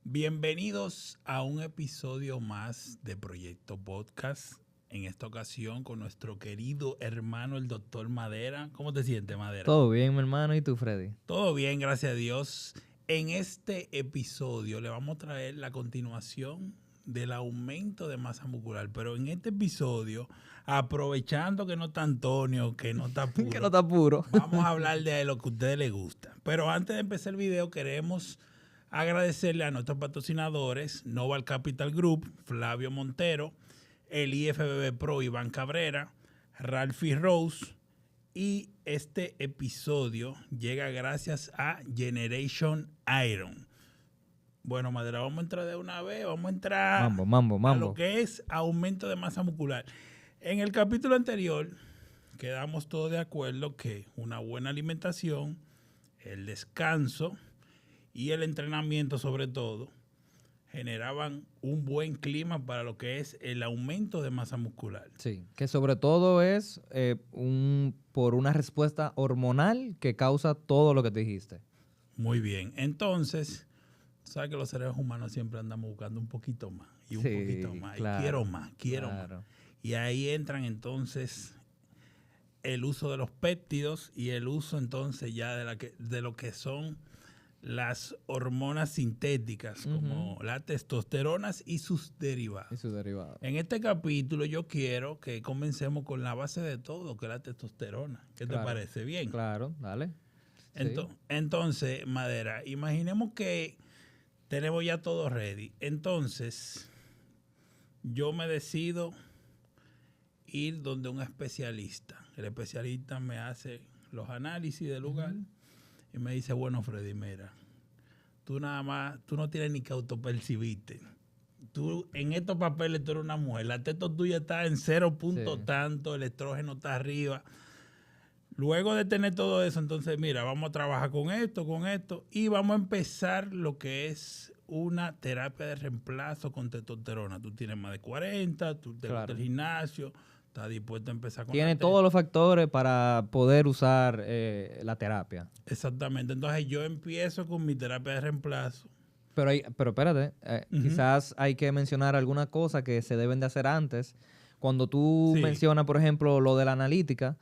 Bienvenidos a un episodio más de Proyecto Podcast. En esta ocasión con nuestro querido hermano, el doctor Madera. ¿Cómo te sientes, Madera? Todo bien, mi hermano. ¿Y tú, Freddy? Todo bien, gracias a Dios. En este episodio le vamos a traer la continuación del aumento de masa muscular. Pero en este episodio, aprovechando que no está Antonio, que no está puro, Que no está puro. vamos a hablar de lo que a ustedes les gusta. Pero antes de empezar el video, queremos agradecerle a nuestros patrocinadores, Noval Capital Group, Flavio Montero, el IFBB Pro, Iván Cabrera, Ralphie Rose. Y este episodio llega gracias a Generation Iron. Bueno, Madera, vamos a entrar de una vez, vamos a entrar Mambo. a lo que es aumento de masa muscular. En el capítulo anterior quedamos todos de acuerdo que una buena alimentación, el descanso y el entrenamiento sobre todo generaban un buen clima para lo que es el aumento de masa muscular. Sí, que sobre todo es por una respuesta hormonal que causa todo lo que te dijiste. Muy bien. Entonces, sabes que los seres humanos siempre andamos buscando un poquito más y un poquito más. Claro, y quiero más. Y ahí entran entonces el uso de los péptidos y el uso entonces ya de lo que son las hormonas sintéticas, como las testosteronas y sus derivados. En este capítulo yo quiero que comencemos con la base de todo, que es la testosterona. ¿Qué te parece? Bien. Claro, dale. Entonces, Madera, imaginemos que tenemos ya todo ready. Entonces, yo me decido ir donde un especialista. El especialista me hace los análisis del lugar. Y me dice, bueno, Freddy, mira, tú no tienes ni que autopercibirte. Tú, en estos papeles, tú eres una mujer. La testo tuya está en 0 punto tanto, el estrógeno está arriba. Luego de tener todo eso, entonces, mira, vamos a trabajar con esto, y vamos a empezar lo que es una terapia de reemplazo con testosterona. Tú tienes más de 40, tú te gusta el gimnasio, está dispuesto a empezar con Tiene todos los factores para poder usar la terapia. Exactamente. Entonces yo empiezo con mi terapia de reemplazo. Pero espérate, quizás hay que mencionar alguna cosa que se deben de hacer antes. Cuando tú mencionas, por ejemplo, lo de la analítica,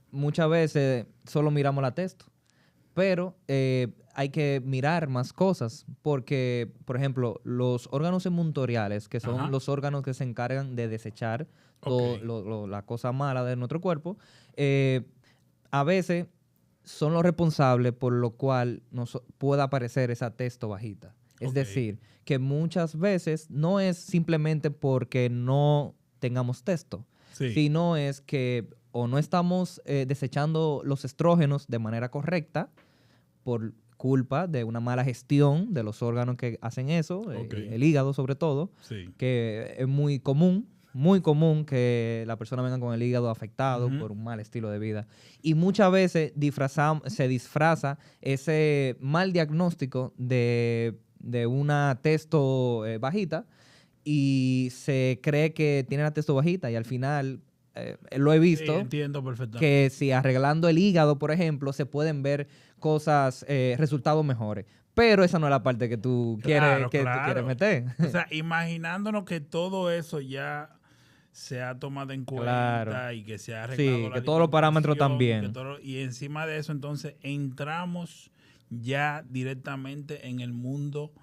muchas veces solo miramos la testo. Pero hay que mirar más cosas porque, por ejemplo, los órganos emuntoriales, que son los órganos que se encargan de desechar la cosa mala de nuestro cuerpo, a veces son los responsables por lo cual nos pueda aparecer esa testo bajita. Es decir, que muchas veces no es simplemente porque no tengamos testo, sino es que o no estamos desechando los estrógenos de manera correcta por culpa de una mala gestión de los órganos que hacen eso, el hígado sobre todo, que es muy común que la persona venga con el hígado afectado por un mal estilo de vida. Y muchas veces se disfraza ese mal diagnóstico de una testo bajita y se cree que tiene la testo bajita y al final lo he visto. Entiendo perfectamente. Que si arreglando el hígado, por ejemplo, se pueden ver cosas, resultados mejores. Pero esa no es la parte que tú quieres meter. O sea, imaginándonos que todo eso ya se ha tomado en cuenta y que se ha arreglado la que todos los parámetros también. Y encima de eso, entonces, entramos ya directamente en el mundo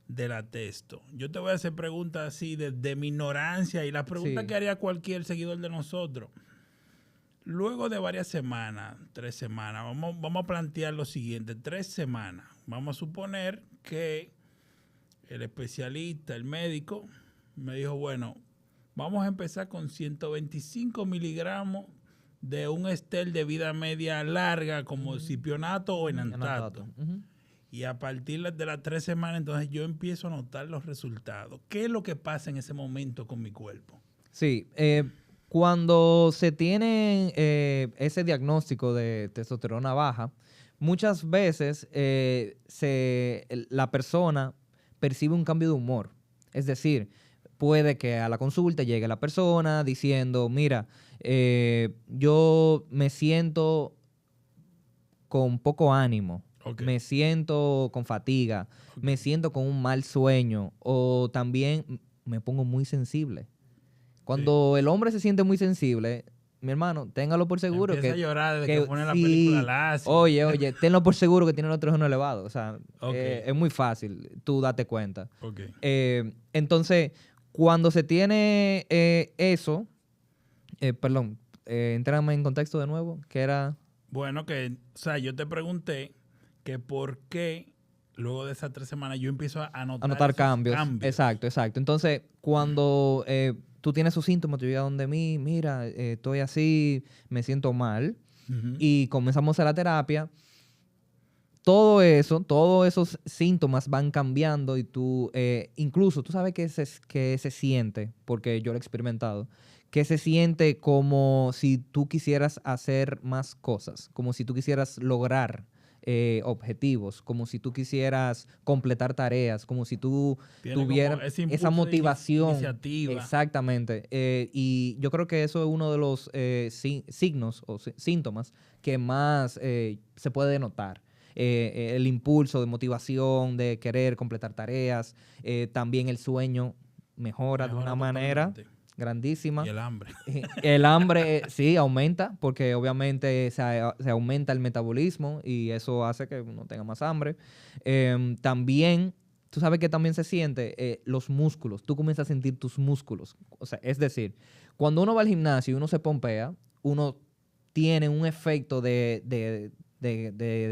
de la testo. Yo te voy a hacer preguntas así de mi ignorancia y las preguntas que haría cualquier seguidor de nosotros. Luego de varias semanas, 3 semanas, vamos a plantear lo siguiente, 3 semanas. Vamos a suponer que el especialista, el médico, me dijo, bueno, vamos a empezar con 125 miligramos de un estel de vida media larga como cipionato o enantato. Y a partir de las 3 semanas, entonces yo empiezo a notar los resultados. ¿Qué es lo que pasa en ese momento con mi cuerpo? Sí, cuando se tiene ese diagnóstico de testosterona baja, muchas veces la persona percibe un cambio de humor. Es decir, puede que a la consulta llegue la persona diciendo, mira, yo me siento con poco ánimo. me siento con fatiga, me siento con un mal sueño o también me pongo muy sensible. Cuando el hombre se siente muy sensible, mi hermano, téngalo por seguro empieza que... a llorar desde que pone la película Lassie. Oye, tenlo por seguro que tiene el nitrógeno elevado. O sea, es muy fácil, tú date cuenta. Entonces, cuando se tiene eso, entrame en contexto de nuevo, que era... Bueno, o sea, yo te pregunté que por qué luego de esas 3 semanas yo empiezo a notar cambios. Exacto. Entonces, cuando tú tienes esos síntomas, tú llegas donde mí, mira, estoy así, me siento mal, y comenzamos a hacer la terapia, todos esos síntomas van cambiando y tú, incluso, tú sabes que se siente, porque yo lo he experimentado, que se siente como si tú quisieras hacer más cosas, como si tú quisieras lograr objetivos, como si tú quisieras completar tareas, como si tú tuvieras esa motivación. Iniciativa. Exactamente. Y yo creo que eso es uno de los signos o síntomas que más se puede notar. El impulso de motivación, de querer completar tareas, también el sueño mejora de una manera grandísima. Y el hambre. El hambre sí aumenta porque obviamente se aumenta el metabolismo y eso hace que uno tenga más hambre. También, tú sabes que también se siente los músculos. Tú comienzas a sentir tus músculos. O sea, es decir, cuando uno va al gimnasio y uno se pompea, uno tiene un efecto de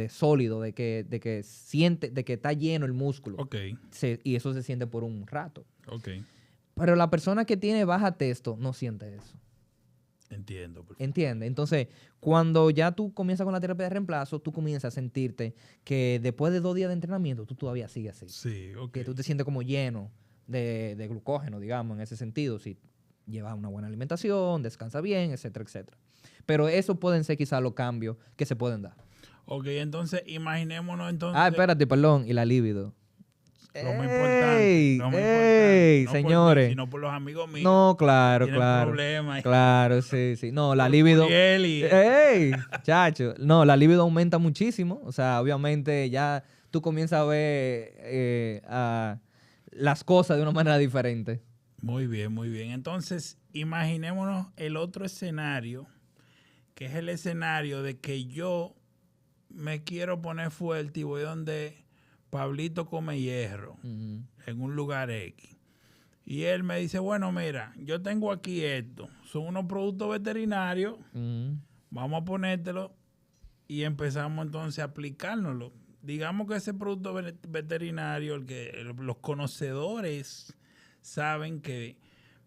sólido, de que siente, de que está lleno el músculo. Y eso se siente por un rato. Pero la persona que tiene baja testo no siente eso. Entiendo. ¿Entiendes? Entonces, cuando ya tú comienzas con la terapia de reemplazo, tú comienzas a sentirte que después de 2 días de entrenamiento, tú todavía sigues así. Sí, que tú te sientes como lleno de glucógeno, digamos, en ese sentido. Si llevas una buena alimentación, descansa bien, etcétera, etcétera. Pero eso pueden ser quizás los cambios que se pueden dar. Entonces, imaginémonos entonces... espérate, perdón. Y la libido. Lo más importante. No señores. Por mí, sino por los amigos míos. No, claro. Problemas. Claro, sí. No, la libido. Chacho. No, la libido aumenta muchísimo. O sea, obviamente ya tú comienzas a ver las cosas de una manera diferente. Muy bien. Entonces, imaginémonos el otro escenario, que es el escenario de que yo me quiero poner fuerte y voy donde Pablito Come Hierro, en un lugar X. Y él me dice, bueno, mira, yo tengo aquí esto. Son unos productos veterinarios. Vamos a ponértelo y empezamos entonces a aplicárnoslo. Digamos que ese producto veterinario, los conocedores saben que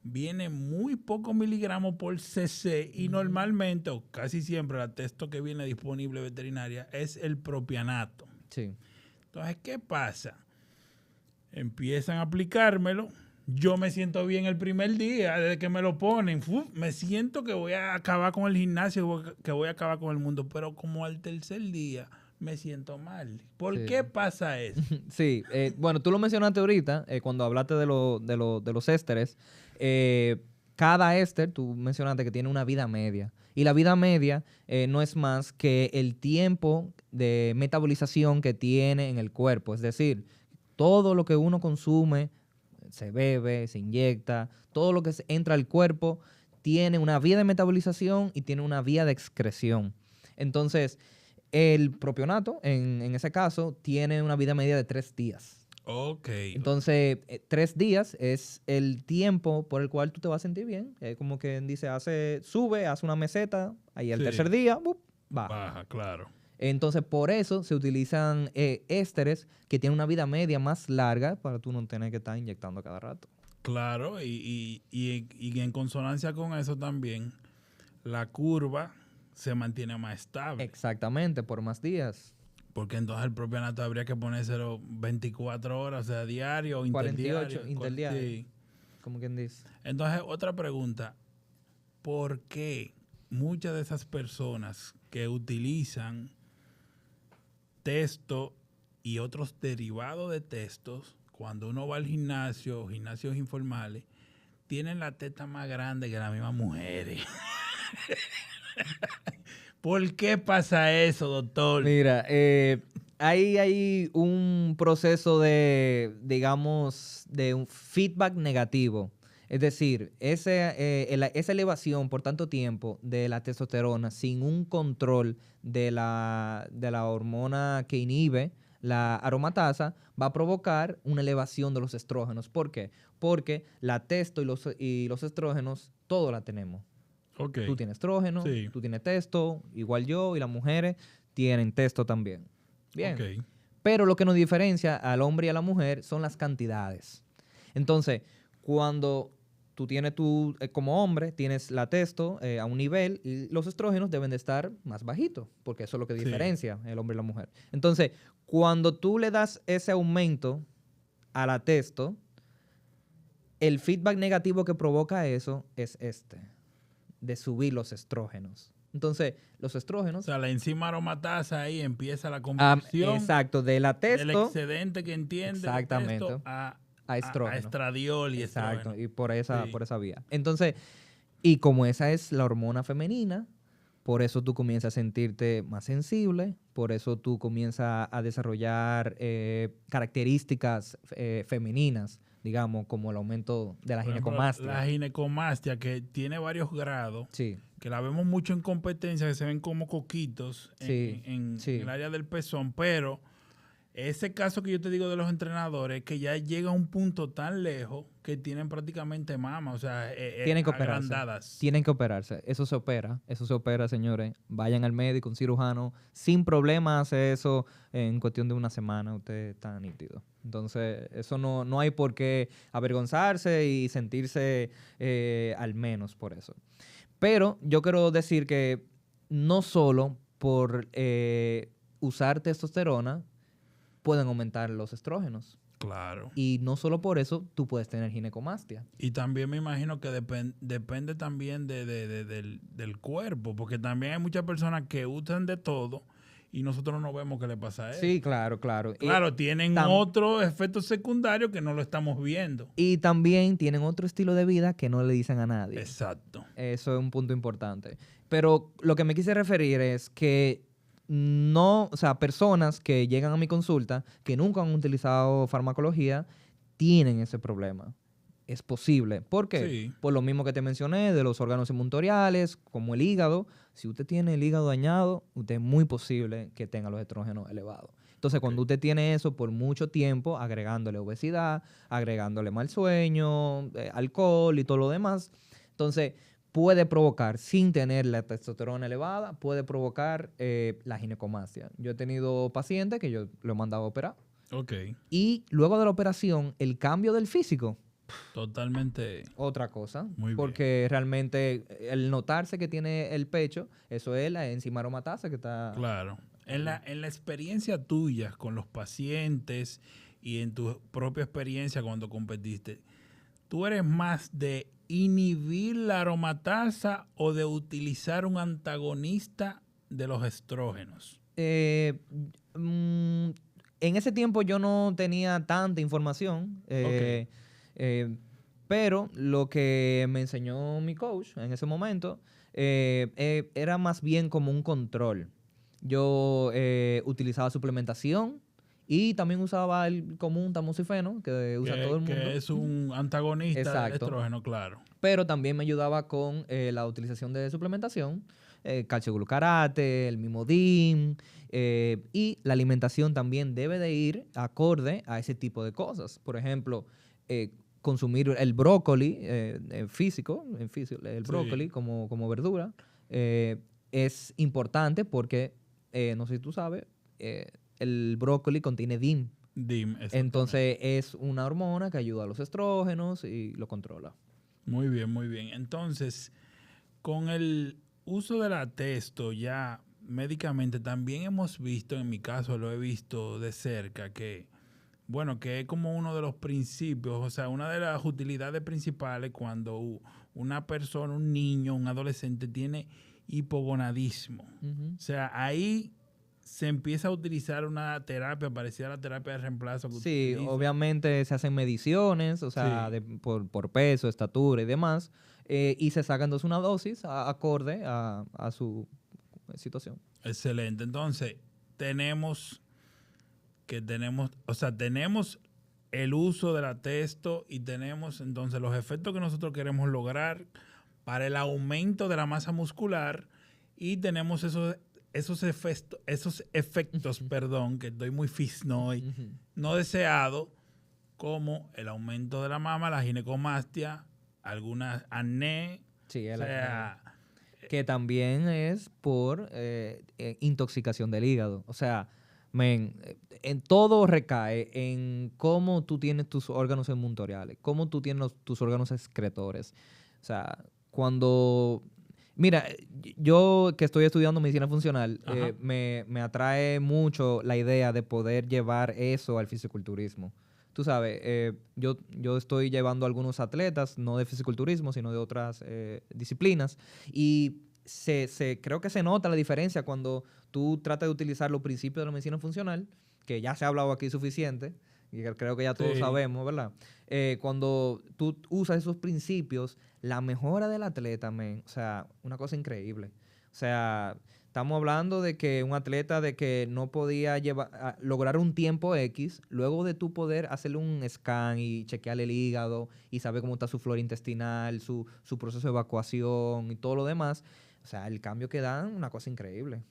viene muy pocos miligramos por cc y normalmente, o casi siempre, la texto que viene disponible veterinaria es el propianato. Sí. Entonces, ¿qué pasa? Empiezan a aplicármelo. Yo me siento bien el primer día, desde que me lo ponen. Me siento que voy a acabar con el gimnasio, que voy a acabar con el mundo. Pero como al tercer día, me siento mal. ¿Por qué pasa eso? Sí, bueno, tú lo mencionaste ahorita, cuando hablaste de los ésteres. Cada éster, tú mencionaste que tiene una vida media. Y la vida media no es más que el tiempo de metabolización que tiene en el cuerpo. Es decir, todo lo que uno consume, se bebe, se inyecta, todo lo que entra al cuerpo tiene una vía de metabolización y tiene una vía de excreción. Entonces, el propionato, en ese caso, tiene una vida media de 3 días. Entonces, 3 días es el tiempo por el cual tú te vas a sentir bien. Como que dice, sube, hace una meseta, ahí el tercer día, baja. Baja, claro. Entonces, por eso se utilizan ésteres que tienen una vida media más larga para tú no tener que estar inyectando cada rato. Claro, y en consonancia con eso también, la curva se mantiene más estable. Exactamente, por más días. Porque entonces el propianato habría que ponérselo 24 horas, o sea, diario o 48, interdiario. Sí. Como quien dice. Entonces, otra pregunta. ¿Por qué muchas de esas personas que utilizan testo y otros derivados de testos, cuando uno va al gimnasio, gimnasios informales, tienen la teta más grande que las mismas mujeres? ¿Por qué pasa eso, doctor? Mira, hay un proceso de, digamos, de un feedback negativo. Es decir, esa elevación por tanto tiempo de la testosterona sin un control de la hormona que inhibe la aromatasa va a provocar una elevación de los estrógenos. ¿Por qué? Porque la testo y los estrógenos, todos la tenemos. Okay. Tú tienes estrógeno, sí. Tú tienes testo, igual yo, y las mujeres tienen testo también. Bien. Okay. Pero lo que nos diferencia al hombre y a la mujer son las cantidades. Entonces, cuando tú tienes como hombre, tienes la testo a un nivel y los estrógenos deben de estar más bajitos, porque eso es lo que diferencia el hombre y la mujer. Entonces, cuando tú le das ese aumento a la testo, el feedback negativo que provoca eso es de subir los estrógenos. Entonces, los estrógenos... O sea, la enzima aromatasa ahí empieza la conversión. Exacto, de la testo... Del excedente que entiende exactamente, testo a estrógeno. A estradiol y exacto, estrógeno. Y por esa vía. Entonces, y como esa es la hormona femenina, por eso tú comienzas a sentirte más sensible, por eso tú comienzas a desarrollar características femeninas, digamos, como el aumento de la ginecomastia. La ginecomastia, que tiene varios grados, sí. que la vemos mucho en competencia, que se ven como coquitos en el área del pezón, pero ese caso que yo te digo de los entrenadores, que ya llega a un punto tan lejos que tienen prácticamente mama, o sea, tienen que agrandadas. Tienen que operarse. Eso se opera, señores. Vayan al médico, un cirujano, sin problema hace eso en cuestión de una semana, usted está nítido. Entonces, eso no hay por qué avergonzarse y sentirse al menos por eso. Pero yo quiero decir que no solo por usar testosterona pueden aumentar los estrógenos. Claro. Y no solo por eso tú puedes tener ginecomastia. Y también me imagino que depende también del cuerpo, porque también hay muchas personas que usan de todo y nosotros no vemos qué le pasa a él. Sí, claro. Claro, tienen otro efecto secundario que no lo estamos viendo. Y también tienen otro estilo de vida que no le dicen a nadie. Exacto. Eso es un punto importante. Pero lo que me quise referir es que personas que llegan a mi consulta que nunca han utilizado farmacología tienen ese problema. Es posible. ¿Por qué? Sí. Por lo mismo que te mencioné de los órganos inmuntoriales, como el hígado. Si usted tiene el hígado dañado, usted es muy posible que tenga los estrógenos elevados. Entonces, cuando usted tiene eso por mucho tiempo, agregándole obesidad, agregándole mal sueño, alcohol y todo lo demás, entonces puede provocar, sin tener la testosterona elevada, puede provocar la ginecomastia. Yo he tenido pacientes que yo lo he mandado a operar. Ok. Y luego de la operación, el cambio del físico. Totalmente. Otra cosa. Muy bien. Porque realmente el notarse que tiene el pecho, eso es la enzima aromatasa que está... Claro. En la experiencia tuya con los pacientes y en tu propia experiencia cuando competiste, ¿tú eres más de inhibir la aromatasa o de utilizar un antagonista de los estrógenos? En ese tiempo yo no tenía tanta información, pero lo que me enseñó mi coach en ese momento era más bien como un control. Yo utilizaba suplementación y también usaba el común tamoxifeno que usa todo el mundo. Que es un antagonista del Exacto. estrógeno, claro. Pero también me ayudaba con la utilización de suplementación, calcioglucarate, el mismo DIM, y la alimentación también debe de ir acorde a ese tipo de cosas. Por ejemplo, consumir el brócoli el brócoli como verdura, es importante porque, no sé si tú sabes, el brócoli contiene DIM. Entonces es una hormona que ayuda a los estrógenos y lo controla. Muy bien, muy bien. Entonces, con el uso de la testo ya médicamente, también hemos visto, en mi caso lo he visto de cerca, que es como uno de los principios, o sea, una de las utilidades principales cuando una persona, un niño, un adolescente tiene hipogonadismo. Uh-huh. O sea, ahí se empieza a utilizar una terapia parecida a la terapia de reemplazo. Sí, obviamente se hacen mediciones, o sea, por peso, estatura y demás, y se saca entonces una dosis acorde a su situación. Excelente. Entonces, tenemos que tenemos, o sea, tenemos el uso de la testo y tenemos entonces los efectos que nosotros queremos lograr para el aumento de la masa muscular y tenemos esos efectos, perdón, que estoy muy fisno hoy, no deseados, como el aumento de la mama, la ginecomastia, algunas acné, sí, o sea, que también es por intoxicación del hígado. O sea, en todo recae en cómo tú tienes tus órganos inmuntoriales, cómo tú tienes tus órganos excretores. O sea, cuando... Mira, yo que estoy estudiando medicina funcional, me atrae mucho la idea de poder llevar eso al fisiculturismo. Tú sabes, yo estoy llevando a algunos atletas, no de fisiculturismo, sino de otras disciplinas, y creo que se nota la diferencia cuando tú tratas de utilizar los principios de la medicina funcional, que ya se ha hablado aquí suficiente, y creo que ya todos sabemos, ¿verdad? Cuando tú usas esos principios, la mejora del atleta, o sea, una cosa increíble. O sea, estamos hablando de que un atleta de que no podía lograr un tiempo X, luego de tú poder hacerle un scan y chequearle el hígado y saber cómo está su flora intestinal, su proceso de evacuación y todo lo demás. O sea, el cambio que dan, una cosa increíble.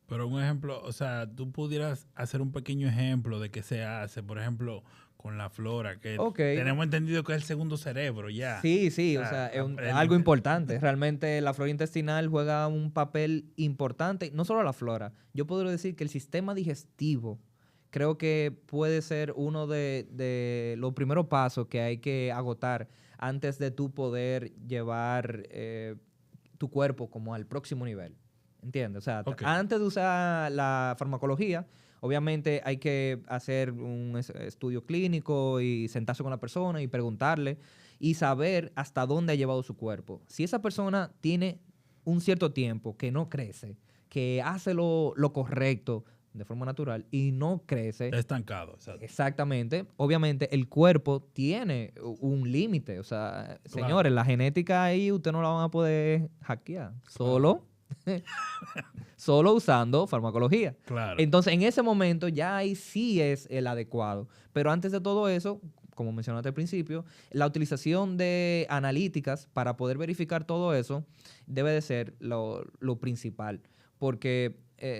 Pero un ejemplo, o sea, tú pudieras hacer un pequeño ejemplo de qué se hace, por ejemplo, con la flora, que tenemos entendido que es el segundo cerebro ya. Sí, o sea, es algo importante. Realmente la flora intestinal juega un papel importante, no solo la flora. Yo podría decir que el sistema digestivo creo que puede ser uno de los primeros pasos que hay que agotar antes de tú poder llevar tu cuerpo como al próximo nivel. ¿Entiendes? O sea, antes de usar la farmacología, obviamente hay que hacer un estudio clínico y sentarse con la persona y preguntarle y saber hasta dónde ha llevado su cuerpo. Si esa persona tiene un cierto tiempo que no crece, que hace lo correcto de forma natural y no crece. Está estancado. Exacto. Exactamente. Obviamente el cuerpo tiene un límite. O sea, señores, la genética ahí usted no la van a poder hackear. Solo usando farmacología. Claro. Entonces, en ese momento ya ahí sí es el adecuado. Pero antes de todo eso, como mencionaste al principio, la utilización de analíticas para poder verificar todo eso debe de ser lo principal. Porque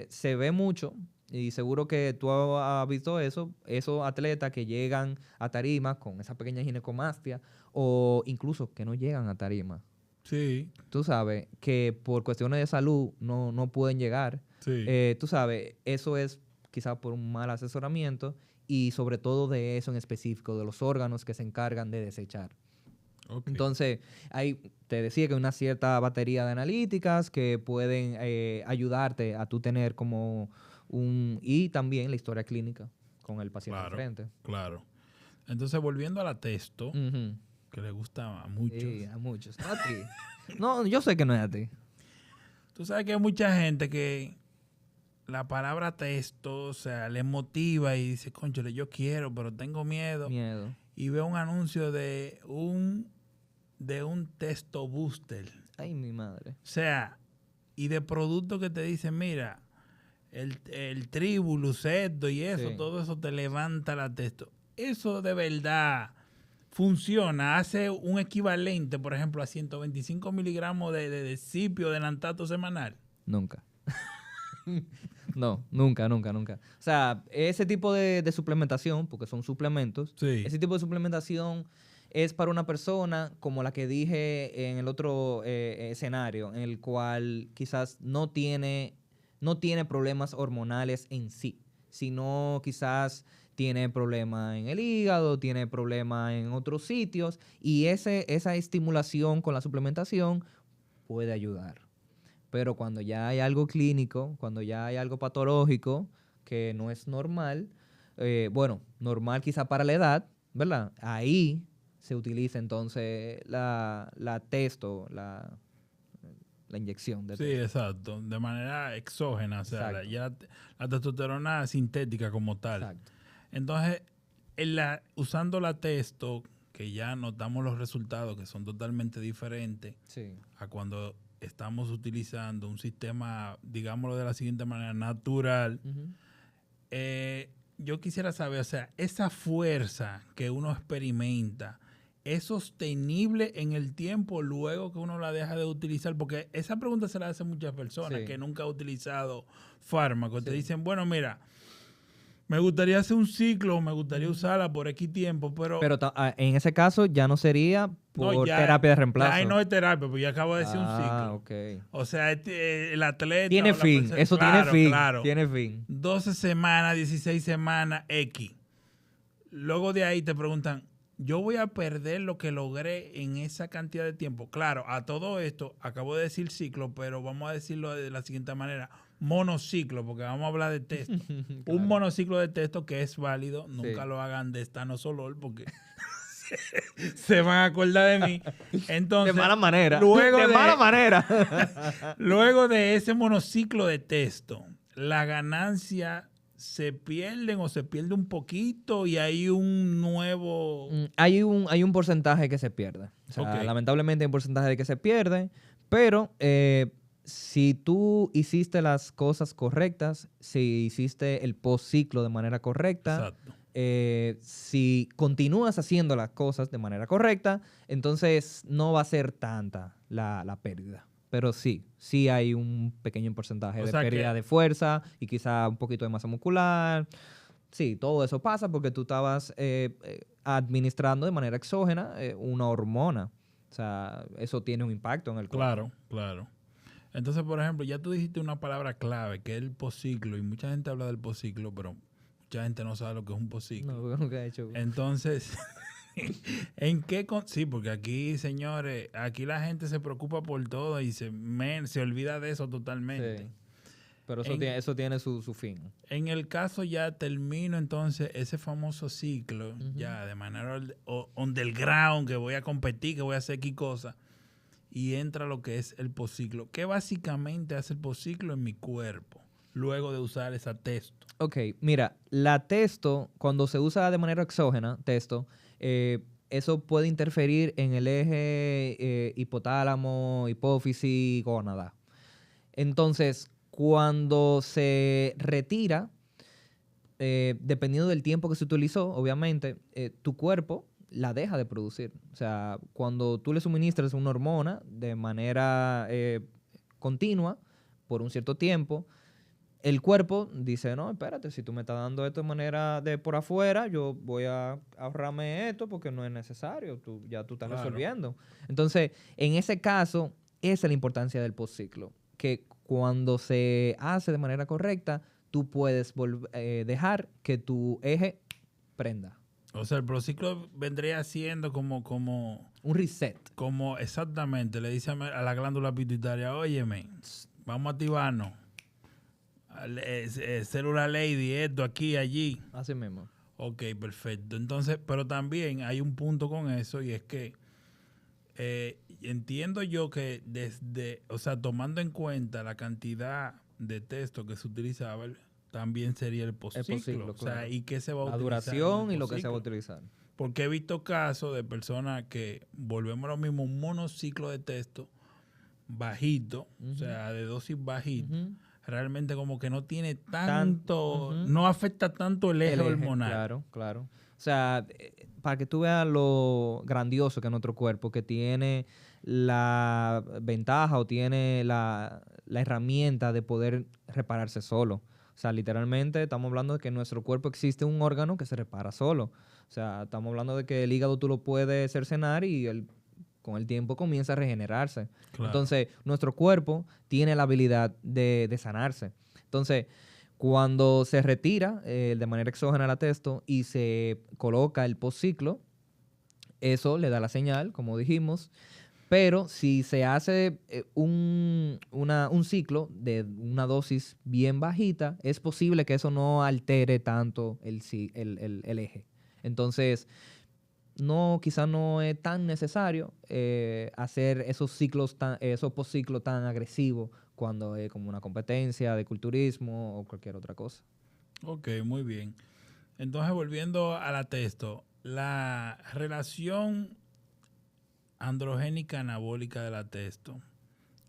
se ve mucho, y seguro que tú has visto eso, esos atletas que llegan a tarima con esa pequeña ginecomastia o incluso que no llegan a tarima. Sí. Tú sabes que por cuestiones de salud no pueden llegar. Sí. Tú sabes, eso es quizás por un mal asesoramiento y sobre todo de eso en específico, de los órganos que se encargan de desechar. Okay. Entonces, te decía que hay una cierta batería de analíticas que pueden ayudarte a tú tener como y también la historia clínica con el paciente enfrente. Claro. Entonces, volviendo a la testo, que le gusta a muchos. Sí, a muchos. No a ti. No, yo sé que no es a ti. Tú sabes que hay mucha gente que la palabra testo, o sea, le motiva y dice, cónchale, yo quiero, pero tengo miedo. Y ve un anuncio de un testo booster. Ay, mi madre. O sea, y de productos que te dicen, mira, el tribulus, esto y eso, todo eso te levanta la testo. Eso de verdad funciona, hace un equivalente, por ejemplo, a 125 miligramos de cipio de lantato semanal. Nunca. No, nunca. O sea, ese tipo de suplementación, porque son suplementos, ese tipo de suplementación es para una persona como la que dije en el otro escenario, en el cual quizás no tiene problemas hormonales en sí, sino quizás tiene problemas en el hígado, tiene problemas en otros sitios y esa estimulación con la suplementación puede ayudar. Pero cuando ya hay algo clínico, cuando ya hay algo patológico que no es normal, normal quizá para la edad, ¿verdad? Ahí se utiliza entonces la testo, la inyección de testo. Sí, exacto, de manera exógena, o sea, la testosterona sintética como tal. Exacto. Entonces, usando la testo, que ya notamos los resultados que son totalmente diferentes a cuando estamos utilizando un sistema, digámoslo de la siguiente manera, natural, yo quisiera saber, o sea, esa fuerza que uno experimenta, ¿es sostenible en el tiempo luego que uno la deja de utilizar? Porque esa pregunta se la hacen muchas personas que nunca han utilizado fármacos. Te dicen, bueno, mira, me gustaría hacer un ciclo, me gustaría usarla por X tiempo, pero en ese caso ya no sería por terapia de reemplazo. Ahí no es terapia, porque ya acabo de decir un ciclo. Okay. O sea, el atleta... Tiene fin, eso claro, tiene fin. Claro. Tiene fin. 12 semanas, 16 semanas, X. Luego de ahí te preguntan, ¿yo voy a perder lo que logré en esa cantidad de tiempo? Claro, a todo esto, acabo de decir ciclo, pero vamos a decirlo de la siguiente manera. Monociclo, porque vamos a hablar de texto. Claro. Un monociclo de texto que es válido. Nunca lo hagan de estanosol porque se van a acordar de mí. Entonces, de mala manera. Luego de mala manera. Luego de ese monociclo de texto, la ganancia se pierden o se pierde un poquito y hay un nuevo... Hay un porcentaje que se pierde. O sea, lamentablemente hay un porcentaje de que se pierde, pero si tú hiciste las cosas correctas, si hiciste el post-ciclo de manera correcta, si continúas haciendo las cosas de manera correcta, entonces no va a ser tanta la pérdida. Pero sí hay un pequeño porcentaje de pérdida de fuerza y quizá un poquito de masa muscular. Sí, todo eso pasa porque tú estabas administrando de manera exógena una hormona. O sea, eso tiene un impacto en el cuerpo. Claro. Entonces, por ejemplo, ya tú dijiste una palabra clave, que es el posciclo, y mucha gente habla del posciclo, pero mucha gente no sabe lo que es un posciclo. No, porque nunca he hecho. Entonces, ¿en qué? Sí, porque aquí, señores, aquí la gente se preocupa por todo y se olvida de eso totalmente. Sí. Pero eso tiene su fin. En el caso ya termino entonces ese famoso ciclo, ya de manera underground, que voy a competir, que voy a hacer X cosa, y entra lo que es el posciclo. ¿Qué básicamente hace el posciclo en mi cuerpo luego de usar esa testo? Ok, mira, la testo, cuando se usa de manera exógena, eso puede interferir en el eje hipotálamo, hipófisis, gónada. Entonces, cuando se retira, dependiendo del tiempo que se utilizó, obviamente, tu cuerpo la deja de producir. O sea, cuando tú le suministras una hormona de manera continua por un cierto tiempo, el cuerpo dice, no, espérate, si tú me estás dando esto de manera de por afuera, yo voy a ahorrarme esto porque no es necesario, tú estás resolviendo. Entonces, en ese caso, esa es la importancia del postciclo, que cuando se hace de manera correcta, tú puedes dejar que tu eje prenda. O sea, el prociclo vendría siendo como un reset. Como exactamente, le dice a la glándula pituitaria, óyeme, vamos a activarnos. Célula lady, esto, aquí, allí. Así mismo. Ok, perfecto. Entonces, pero también hay un punto con eso y es que entiendo yo que tomando en cuenta la cantidad de texto que se utilizaba, también sería el postciclo. O sea, claro. ¿y qué se va a utilizar? La duración y lo que se va a utilizar. Porque he visto casos de personas que, volvemos a lo mismo, un monociclo de texto bajito, o sea, de dosis bajita, realmente como que no tiene tanto, no afecta tanto el eje hormonal. Claro. O sea, para que tú veas lo grandioso que es nuestro cuerpo, que tiene la ventaja o tiene la herramienta de poder repararse solo. O sea, literalmente estamos hablando de que en nuestro cuerpo existe un órgano que se repara solo. O sea, estamos hablando de que el hígado tú lo puedes cercenar y con el tiempo comienza a regenerarse. Claro. Entonces, nuestro cuerpo tiene la habilidad de sanarse. Entonces, cuando se retira de manera exógena la testo y se coloca el postciclo, eso le da la señal, como dijimos. Pero si se hace un ciclo de una dosis bien bajita, es posible que eso no altere tanto el eje. Entonces, quizás no es tan necesario hacer esos postciclos tan agresivos cuando es como una competencia de culturismo o cualquier otra cosa. Ok, muy bien. Entonces, volviendo a la testo, la relación androgénica anabólica de la testo,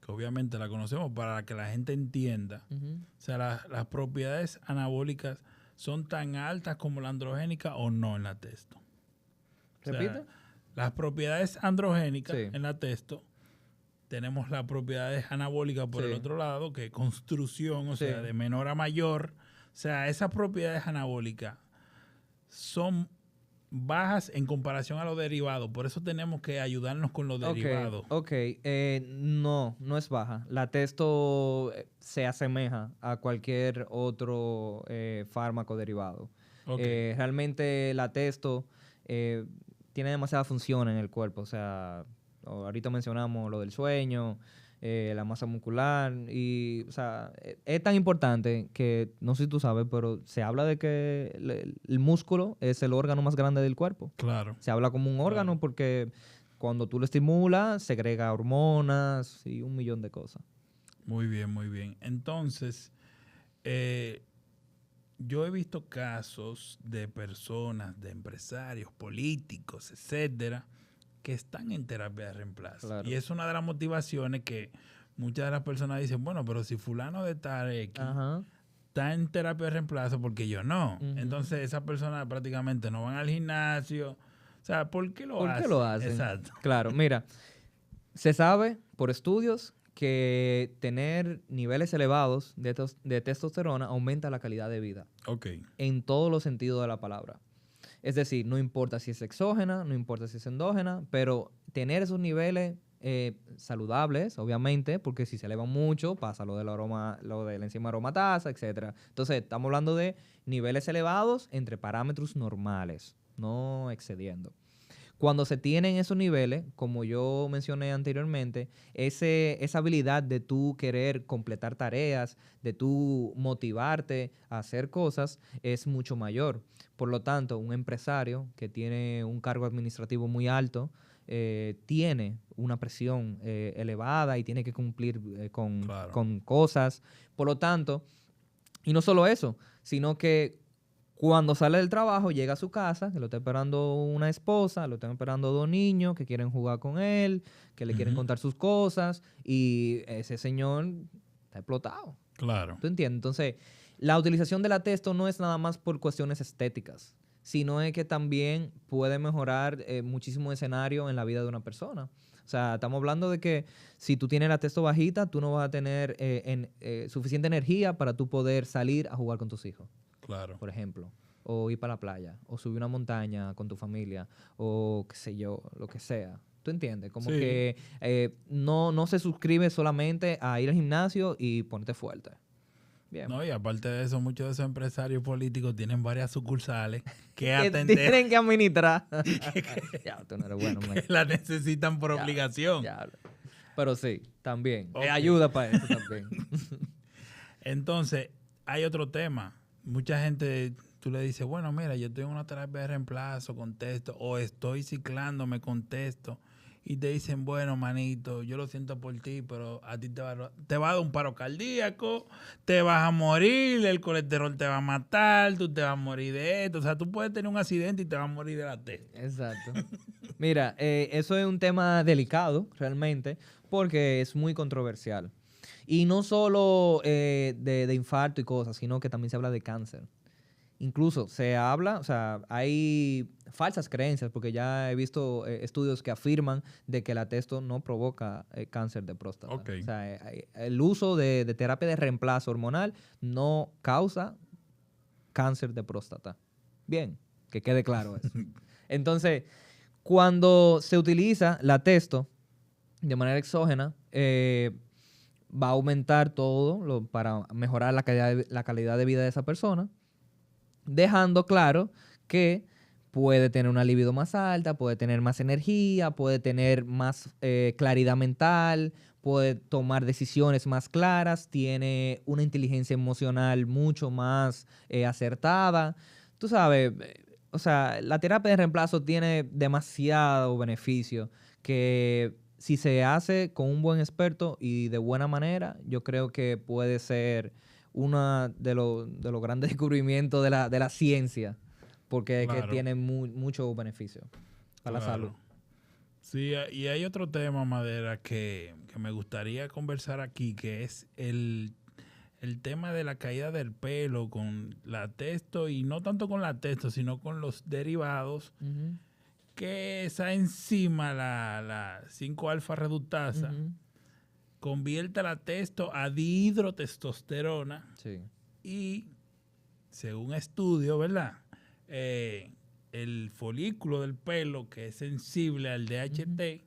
que obviamente la conocemos para que la gente entienda. O sea, las propiedades anabólicas son tan altas como la androgénica o no en la testo. ¿Repite? O sea, las propiedades androgénicas Sí. en la testo, tenemos las propiedades anabólicas por Sí. el otro lado, que construcción, o Sí. sea, de menor a mayor. O sea, esas propiedades anabólicas son bajas en comparación a los derivados. Por eso tenemos que ayudarnos con los derivados. Ok. No es baja. La testo se asemeja a cualquier otro fármaco derivado. Okay. Realmente la testo tiene demasiada función en el cuerpo. O sea, ahorita mencionamos lo del sueño, la masa muscular. Y, o sea, es tan importante que, no sé si tú sabes, pero se habla de que el músculo es el órgano más grande del cuerpo. Claro. Se habla como un órgano porque cuando tú lo estimulas, segrega hormonas y un millón de cosas. Muy bien, muy bien. Entonces, yo he visto casos de personas, de empresarios, políticos, etcétera, que están en terapia de reemplazo. Claro. Y es una de las motivaciones que muchas de las personas dicen, bueno, pero si fulano de tal X está en terapia de reemplazo, porque yo no. Entonces, esas personas prácticamente no van al gimnasio. O sea, ¿por qué lo hacen? ¿Por qué lo hacen? Exacto. Claro, mira, se sabe por estudios que tener niveles elevados de testosterona aumenta la calidad de vida. Ok. En todos los sentidos de la palabra. Es decir, no importa si es exógena, no importa si es endógena, pero tener esos niveles saludables, obviamente, porque si se elevan mucho, pasa lo del aroma, lo de la enzima aromatasa, etc. Entonces, estamos hablando de niveles elevados entre parámetros normales, no excediendo. Cuando se tienen esos niveles, como yo mencioné anteriormente, esa habilidad de tú querer completar tareas, de tú motivarte a hacer cosas, es mucho mayor. Por lo tanto, un empresario que tiene un cargo administrativo muy alto, tiene una presión elevada y tiene que cumplir con cosas. Por lo tanto, y no solo eso, sino que cuando sale del trabajo, llega a su casa, que lo está esperando una esposa, lo están esperando dos niños que quieren jugar con él, que le quieren contar sus cosas, y ese señor está explotado. Claro. ¿Tú entiendes? Entonces, la utilización de la testo no es nada más por cuestiones estéticas, sino es que también puede mejorar muchísimo escenario en la vida de una persona. O sea, estamos hablando de que si tú tienes la testo bajita, tú no vas a tener suficiente energía para tú poder salir a jugar con tus hijos. Claro. Por ejemplo, o ir para la playa, o subir una montaña con tu familia, o qué sé yo, lo que sea. ¿Tú entiendes? Como que no se suscribe solamente a ir al gimnasio y ponerte fuerte. Bien. No, y aparte de eso, muchos de esos empresarios políticos tienen varias sucursales que atender. Tienen que administrar. Ya, tú no eres bueno, man. Que la necesitan por obligación. Ya. Pero sí, también. Okay. Ayuda para eso también. Entonces, hay otro tema. Mucha gente, tú le dices, bueno, mira, yo estoy en una terapia de reemplazo con testo, o estoy ciclándome con testo, y te dicen, bueno, manito, yo lo siento por ti, pero a ti te va a dar un paro cardíaco, te vas a morir, el colesterol te va a matar, tú te vas a morir de esto. O sea, tú puedes tener un accidente y te vas a morir de la testo. Exacto. Mira, eso es un tema delicado, realmente, porque es muy controversial. Y no solo de infarto y cosas, sino que también se habla de cáncer. Incluso se habla, o sea, hay falsas creencias, porque ya he visto estudios que afirman de que la testo no provoca cáncer de próstata. Okay. O sea, el uso de terapia de reemplazo hormonal no causa cáncer de próstata. Bien, que quede claro eso. Entonces, cuando se utiliza la testo de manera exógena, va a aumentar todo para mejorar la calidad de vida de esa persona, dejando claro que puede tener una libido más alta, puede tener más energía, puede tener más claridad mental, puede tomar decisiones más claras, tiene una inteligencia emocional mucho más acertada. Tú sabes, o sea, la terapia de reemplazo tiene demasiado beneficio que si se hace con un buen experto y de buena manera, yo creo que puede ser uno de los grandes descubrimientos de la ciencia, porque es que tiene mucho beneficio para la salud. Sí, y hay otro tema, Madera, que me gustaría conversar aquí, que es el el tema de la caída del pelo con la testo, y no tanto con la testo, sino con los derivados, que esa enzima, la 5-alfa reductasa, convierte la testo a dihidrotestosterona. Sí. Y según estudio, ¿verdad? El folículo del pelo, que es sensible al DHT,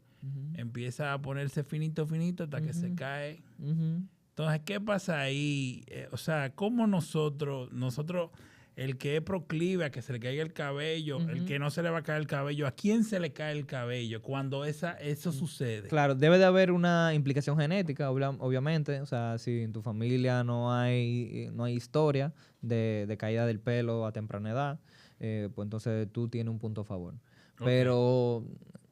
empieza a ponerse finito hasta que se cae. Entonces, ¿qué pasa ahí? O sea, ¿cómo nosotros, el que es proclive a que se le caiga el cabello, el que no se le va a caer el cabello, ¿a quién se le cae el cabello cuando eso sucede? Claro, debe de haber una implicación genética, obviamente. O sea, si en tu familia no hay historia de caída del pelo a temprana edad, pues entonces tú tienes un punto a favor. Okay. Pero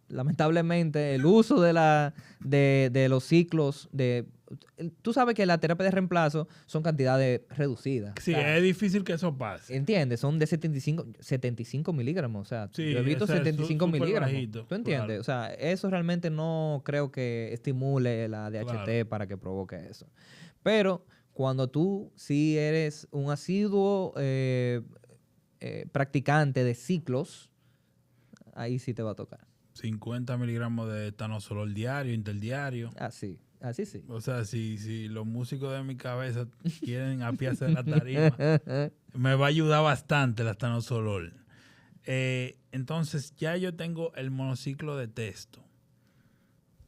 lamentablemente el uso de los ciclos tú sabes que la terapia de reemplazo son cantidades reducidas. Sí, o sea, es difícil que eso pase. ¿Entiendes? Son de 75 miligramos. O sea, sí, yo he visto 75 miligramos. Bajito, ¿tú entiendes? Claro. O sea, eso realmente no creo que estimule la DHT para que provoque eso. Pero cuando tú sí eres un asiduo practicante de ciclos, ahí sí te va a tocar. 50 miligramos de etanosolol diario, interdiario. Así. Así sí. O sea, si los músicos de mi cabeza quieren apiarse de la tarima, me va a ayudar bastante el etanosolol. Entonces, ya yo tengo el monociclo de testo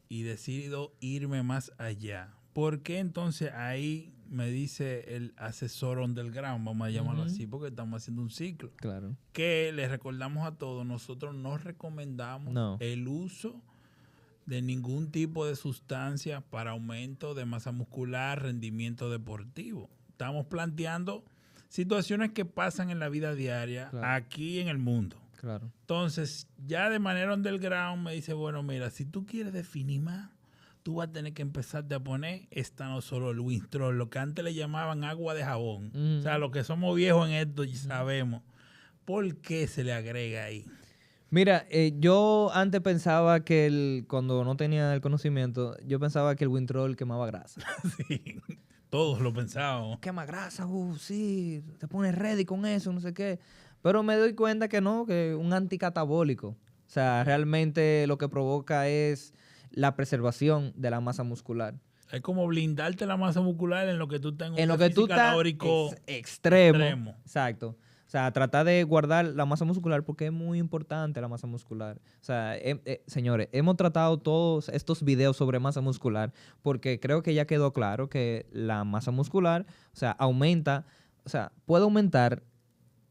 y decido irme más allá. ¿Por qué entonces ahí me dice el asesor underground, vamos a llamarlo así, porque estamos haciendo un ciclo? Claro. Que les recordamos a todos, nosotros no recomendamos el uso de ningún tipo de sustancia para aumento de masa muscular, rendimiento deportivo. Estamos planteando situaciones que pasan en la vida diaria, aquí en el mundo. Claro. Entonces, ya de manera underground me dice, bueno, mira, si tú quieres definir más, tú vas a tener que empezarte a poner etanosolol, Winstrol, lo que antes le llamaban agua de jabón. O sea, los que somos viejos en esto ya sabemos por qué se le agrega ahí. Mira, yo antes pensaba que cuando no tenía el conocimiento, yo pensaba que el Winstrol quemaba grasa. Sí, todos lo pensábamos. Quema grasa, sí, te pones ready con eso, no sé qué. Pero me doy cuenta que no, que un anticatabólico. O sea, realmente lo que provoca es la preservación de la masa muscular. Es como blindarte la masa muscular en lo que tú tengas un déficit calórico extremo. Exacto. O sea, tratar de guardar la masa muscular porque es muy importante la masa muscular. O sea, señores, hemos tratado todos estos videos sobre masa muscular porque creo que ya quedó claro que la masa muscular, o sea, puede aumentar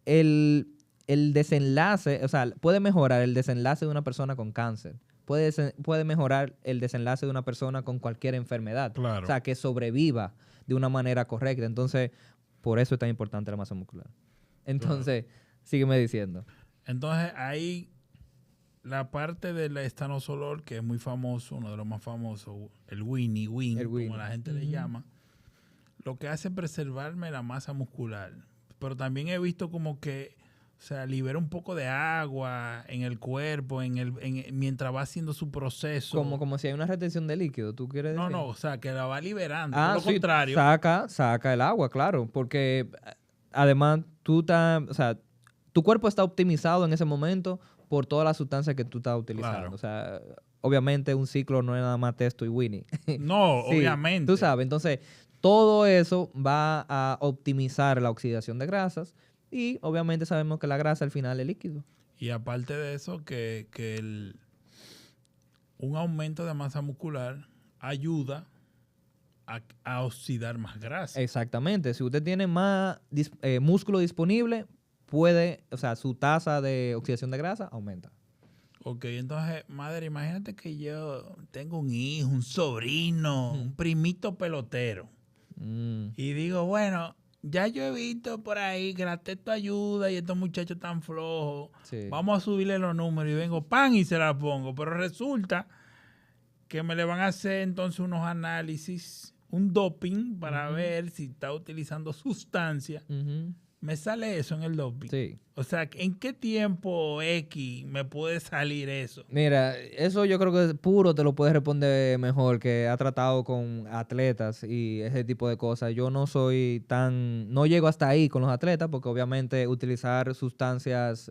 el desenlace, o sea, puede mejorar el desenlace de una persona con cáncer. Puede mejorar el desenlace de una persona con cualquier enfermedad. Claro. O sea, que sobreviva de una manera correcta. Entonces, por eso es tan importante la masa muscular. Entonces, sígueme diciendo. Entonces, ahí la parte del etanosolol, que es muy famoso, uno de los más famosos, el Winnie, como la gente le llama, lo que hace es preservarme la masa muscular. Pero también he visto como que, o sea, libera un poco de agua en el cuerpo mientras va haciendo su proceso. Como si hay una retención de líquido, ¿tú quieres decir? No, o sea, que la va liberando. Por lo contrario. Saca el agua, claro, porque además tu cuerpo está optimizado en ese momento por todas las sustancias que tú estás utilizando. Claro. O sea, obviamente un ciclo no es nada más testo y Winnie. No, sí, obviamente. Tú sabes, entonces todo eso va a optimizar la oxidación de grasas y obviamente sabemos que la grasa al final es líquido. Y aparte de eso, que un aumento de masa muscular ayuda a oxidar más grasa. Exactamente. Si usted tiene más músculo disponible, su tasa de oxidación de grasa aumenta. Ok, entonces, madre, imagínate que yo tengo un hijo, un sobrino, un primito pelotero. Y digo, bueno, ya yo he visto por ahí que la testo ayuda y estos muchachos tan flojos. Sí. Vamos a subirle los números y vengo, pan, y se la pongo. Pero resulta que me le van a hacer entonces unos análisis, un doping para ver si está utilizando sustancias me sale eso en el doping. Sí. O sea, ¿en qué tiempo X me puede salir eso? Mira, eso yo creo que puro te lo puedes responder mejor, que ha tratado con atletas y ese tipo de cosas. Yo no soy no llego hasta ahí con los atletas, porque obviamente utilizar sustancias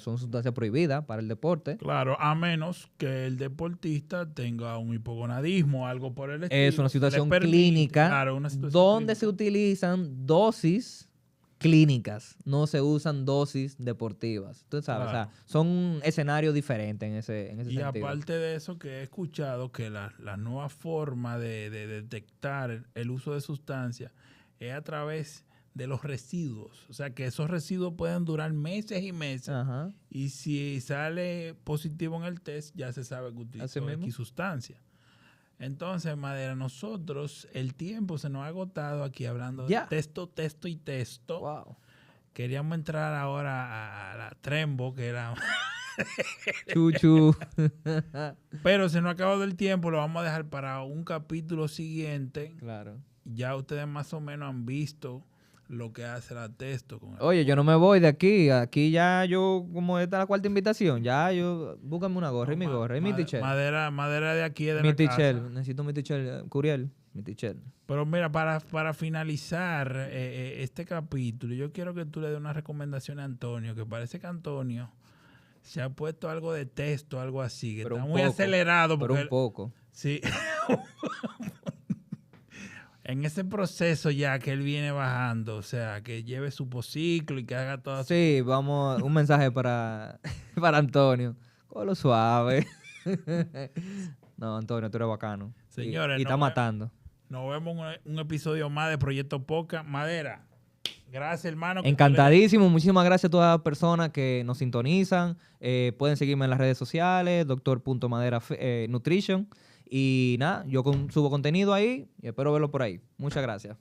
son sustancias prohibidas para el deporte. Claro, a menos que el deportista tenga un hipogonadismo o algo por el estilo. Es una situación clínica, claro, una situación donde clínica. se utilizan dosis clínicas, no se usan dosis deportivas. Tú sabes, Claro. o sea, son escenarios diferentes en ese Y sentido. aparte de eso, que he escuchado que la nueva forma de detectar el uso de sustancias es a través de los residuos. O sea, que esos residuos pueden durar meses y meses. Ajá. Y si sale positivo en el test, ya se sabe que utilizó X sustancia. Entonces, Madera, nosotros, el tiempo se nos ha agotado aquí hablando de testo y testo. Wow. Queríamos entrar ahora a la Trembo, que era... Chuchu. Pero se nos ha acabado el tiempo, lo vamos a dejar para un capítulo siguiente. Claro. Ya ustedes más o menos han visto lo que hace la testo. Oye, yo no me voy de aquí. Aquí ya yo, como esta es la cuarta invitación, ya yo, búscame una gorra, y mi gorra, y mi t-shirt. Madera de aquí es de mi la t-shirt, casa. necesito mi t-shirt, Curiel, mi t-shirt. Pero mira, para finalizar este capítulo, yo quiero que tú le des una recomendación a Antonio, que parece que Antonio se ha puesto algo de texto, algo así, que pero está muy acelerado. Pero un poco. Sí. En ese proceso ya que él viene bajando, o sea, que lleve su pociclo y que haga todo así. Sí, vamos, un mensaje para Antonio. Cógelo suave. No, Antonio, tú eres bacano. Señores, y está matando. Nos vemos en un episodio más de Proyecto Poca. Madera, gracias, hermano. Encantadísimo. Muchísimas gracias a todas las personas que nos sintonizan. Pueden seguirme en las redes sociales, Dr.Madera Nutrition. Y nada, yo subo contenido ahí y espero verlo por ahí. Muchas gracias.